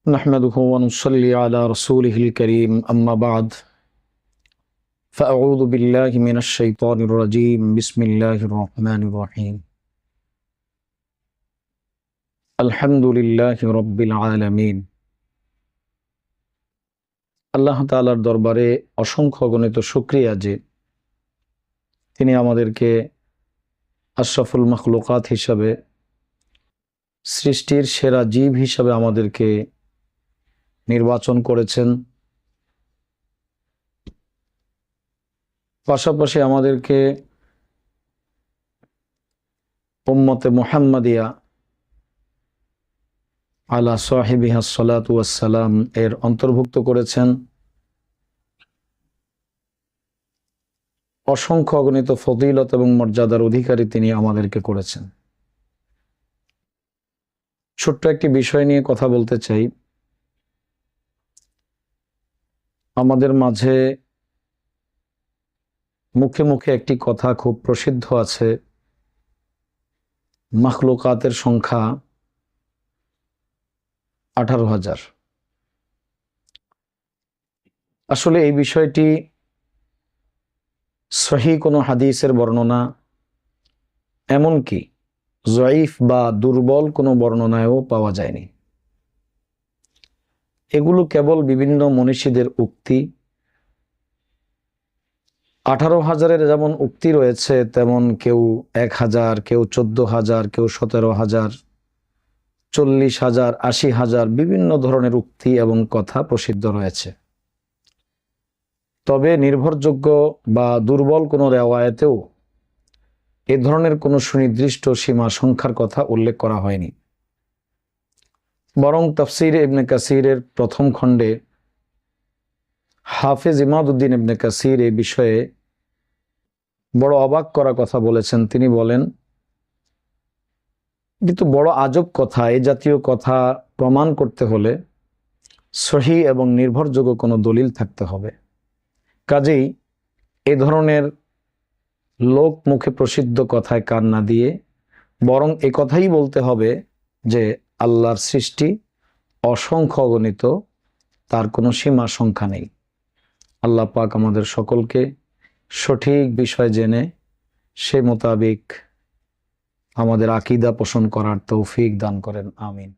نحمده ونصلي على رسوله الكريم أما بعد فأعوذ بالله من الشيطان الرجيم بسم الله الرحمن الرحيم الحمد لله رب العالمين আল্লাহ তাআলার দরবারে অসংখ্য অগণিত শুকরিয়া যে তিনি আমাদেরকে আশরাফুল মাখলুকাত হিসাবে সৃষ্টির সেরা জীব হিসাবে আমাদেরকে নির্বাচন করেছেন। পাশাপাশি আমাদেরকে উম্মতে মুহাম্মাদিয়া আলা সাহিবিহা সালাতু ওয়াসসালাম এর অন্তর্ভুক্ত করেছেন। অসংখ্য অগণিত ফজিলত এবং মর্যাদার অধিকারী তিনি আমাদেরকে করেছেন। ছোট্ট একটি বিষয় নিয়ে কথা বলতে চাই। আমাদের মাঝে মুখে মুখে একটি কথা খুব প্রসিদ্ধ আছে, মাখলুকাতের সংখ্যা 18,000। আসলে এই বিষয়টি সহিহ কোনো হাদিসের বর্ণনা, এমনকি জয়ীফ বা দুর্বল কোনো বর্ণনায়ও পাওয়া যায়নি। এগুলো কেবল বিভিন্ন মনীষীদের উক্তি। 18,000-এর যেমন উক্তি রয়েছে, তেমন কেউ 1,000, কেউ 14,000, কেউ 17,000, 40,000, 80,000 বিভিন্ন ধরনের উক্তি এবং কথা প্রসিদ্ধ রয়েছে। তবে নির্ভরযোগ্য বা দুর্বল কোনো রেওয়ায়েতেও এ ধরনের কোনো সুনির্দিষ্ট সীমা সংখ্যার কথা উল্লেখ করা হয়নি। বরং তাফসীর ইবনে কাসিরের প্রথম খণ্ডে হাফেজ ইমাদউদ্দিন ইবনে কাসির এই বিষয়ে বড় অবাক করা কথা বলেছেন। তিনি বলেন, কিন্তু বড় আজব কথা, এই জাতীয় কথা প্রমাণ করতে হলে সহিহ এবং নির্ভরযোগ্য কোনো দলিল থাকতে হবে। কাজেই এই ধরনের লোক মুখে প্রসিদ্ধ কথায় কান না দিয়ে বরং এ কথাই বলতে হবে যে আল্লাহর সৃষ্টি অসংখ্য অগণিত, তার কোনো সীমা সংখ্যা নেই। আল্লাহ পাক আমাদের সকলকে সঠিক বিষয় জেনে সে মোতাবেক আমাদের আকীদা পোষণ করার তৌফিক দান করেন। আমিন।